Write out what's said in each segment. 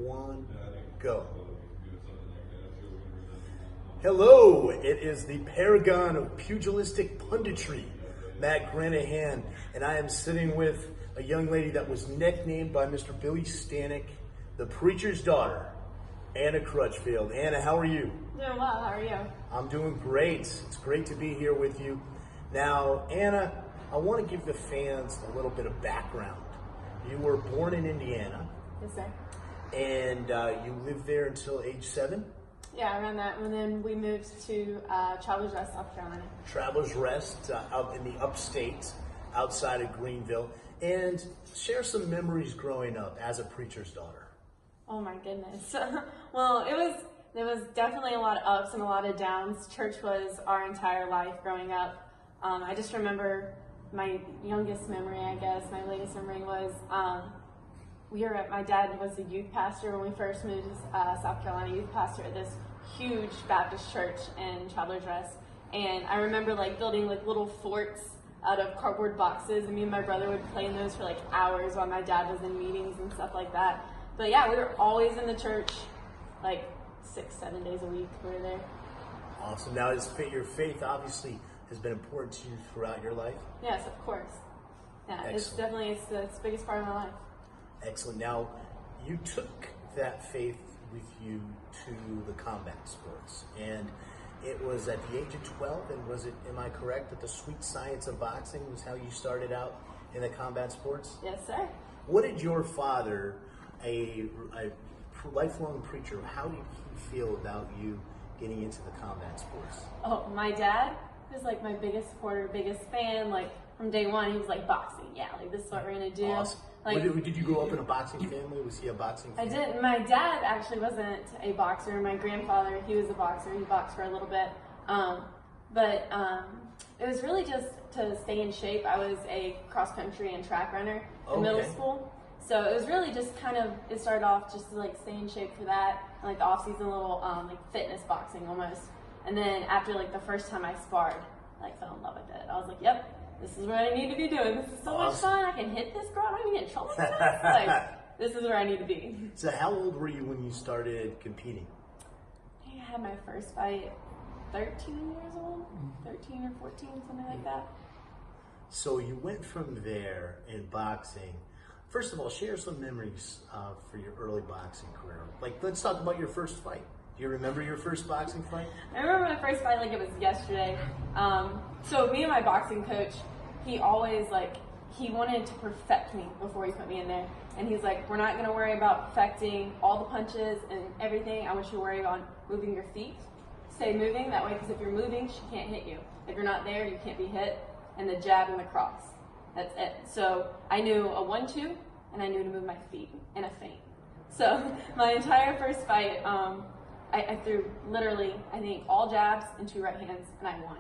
1, go. Hello, it is the paragon of pugilistic punditry, Matt Granahan, and I am sitting with a young lady that was nicknamed by Mr. Billy Stanek, the preacher's daughter, Anna Crutchfield. Anna, how are you? Doing well, how are you? I'm doing great. It's great to be here with you. Now, Anna, I want to give the fans a little bit of background. You were born in Indiana. Yes, sir. And you lived there until age 7? Yeah, around that. And then we moved to Travelers Rest, South Carolina. Travelers Rest, out in the upstate, outside of Greenville. And share some memories growing up as a preacher's daughter. Oh my goodness. Well, there was definitely a lot of ups and a lot of downs. Church was our entire life growing up. I just remember my youngest memory, I guess, my latest memory was my dad was a youth pastor when we first moved to South Carolina, youth pastor at this huge Baptist church in Travelers Rest. And I remember building little forts out of cardboard boxes, and me and my brother would play in those for hours while my dad was in meetings and stuff like that. But yeah, we were always in the church 6-7 days a week. We were there. Awesome. Now, your faith obviously has been important to you throughout your life? Yes, of course. Yeah, Excellent. It's the biggest part of my life. Excellent. Now, you took that faith with you to the combat sports, and it was at the age of 12, and am I correct, that the sweet science of boxing was how you started out in the combat sports? Yes, sir. What did your father, a lifelong preacher, how did he feel about you getting into the combat sports? Oh, my dad was my biggest supporter, biggest fan. From day one, he was boxing. Yeah, this is what we're gonna do. Awesome. Did you grow up in a boxing family? Was he a boxing fan? I didn't. My dad actually wasn't a boxer. My grandfather, he was a boxer. He boxed for a little bit. But it was really just to stay in shape. I was a cross country and track runner in middle school. So it was really just it started off just to stay in shape for that, and the off season little fitness boxing almost. And then after the first time I sparred, fell in love with it. I was like, yep, this is what I need to be doing. This is so much fun. I can hit this girl. I don't even get in trouble for this. This is where I need to be. So how old were you when you started competing? I think I had my first fight 13 years old, 13 or 14, something like that. So you went from there in boxing. First of all, share some memories for your early boxing career. Let's talk about your first fight. Do you remember your first boxing fight? I remember my first fight like it was yesterday. So me and my boxing coach, he always he wanted to perfect me before he put me in there. And he's like, we're not going to worry about perfecting all the punches and everything. I want you to worry on moving your feet. Stay moving that way, because if you're moving, she can't hit you. If you're not there, you can't be hit. And the jab and the cross. That's it. So I knew a 1-2, and I knew to move my feet in a feint. So my entire first fight, I threw literally, I think, all jabs and 2 right hands, and I won.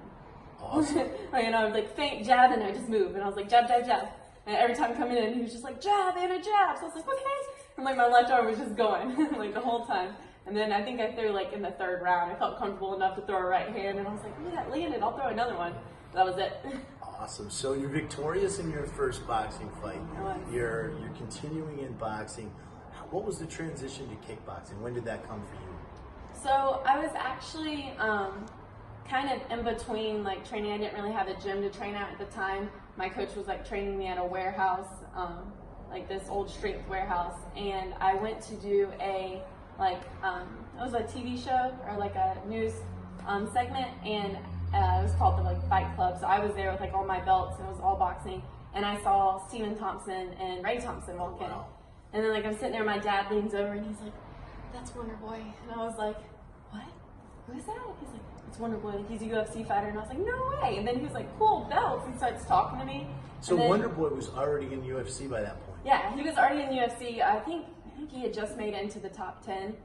Awesome. I was feint, jab, and I just move. And I was jab, jab, jab. And every time coming in, he was just jab, and a jab. So I was okay. And my left arm was just going, the whole time. And then I think I threw in the 3rd round. I felt comfortable enough to throw a right hand, and I was yeah, that landed. I'll throw another one. That was it. Awesome. So you're victorious in your first boxing fight. You're continuing in boxing. What was the transition to kickboxing? When did that come for you? So I was actually kind of in between training. I didn't really have a gym to train at the time. My coach was training me at a warehouse, this old strength warehouse, and I went to do a it was a TV show or a news segment, and it was called the Fight Club. So I was there with all my belts, and it was all boxing. And I saw Steven Thompson and Ray Thompson walk in. And then I'm sitting there, my dad leans over and he's like, "That's Wonder Boy." And I was like, "What? Who is that?" He's like, "It's Wonder Boy. He's a UFC fighter." And I was like, "No way!" And then he was like, "Cool belts." He starts talking to me. So Wonder Boy was already in UFC by that point. Yeah, he was already in UFC. I think he had just made it into the top 10.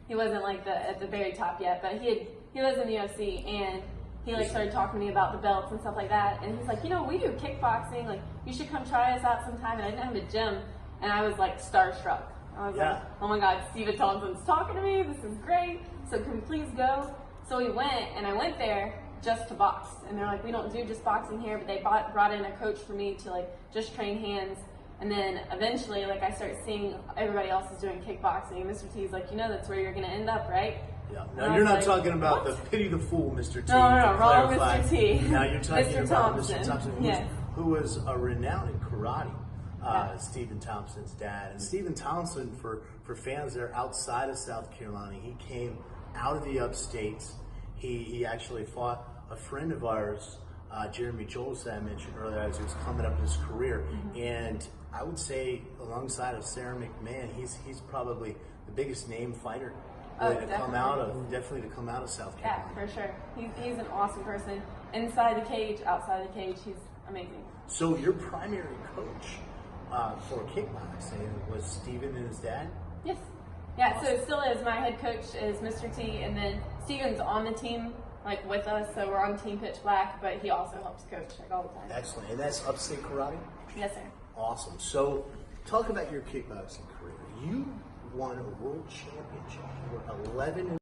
He wasn't at the very top yet, but he was in the UFC, and he started talking to me about the belts and stuff like that. And he's like, we do kickboxing. You should come try us out sometime. And I didn't have a gym, and I was starstruck. I was like, oh my God, Steven Thompson's talking to me. This is great. So can we please go? So we went, and I went there just to box. And they're like, we don't do just boxing here, but they brought in a coach for me to just train hands. And then eventually, like, I start seeing everybody else is doing kickboxing, and Mr. T's like, that's where you're going to end up, right? Yeah. Now, you're not talking about the Pity the Fool, Mr. T. No, wrong Mr. T. Now you're talking Mr. about Thompson. Mr. Thompson, Yes. who was a renowned in karate. Stephen Thompson's dad. And Stephen Thompson, for fans that are outside of South Carolina, he came out of the upstates. He actually fought a friend of ours, Jeremy Jones, that I mentioned earlier, as he was coming up in his career. And I would say, alongside of Sarah McMahon, he's probably the biggest name fighter to come out of South Carolina. Yeah, for sure. He's an awesome person. Inside the cage, outside the cage, he's amazing. So your primary coach for kickboxing was Stephen and his dad? Yes. Yeah, awesome. So it still is. My head coach is Mr. T, and then Stephen's on the team, like, with us, so we're on Team Pitch Black, but he also helps coach, like, all the time. Excellent. And that's Upstate Karate? Yes, sir. Awesome. So talk about your kickboxing career. You won a world championship. You were 11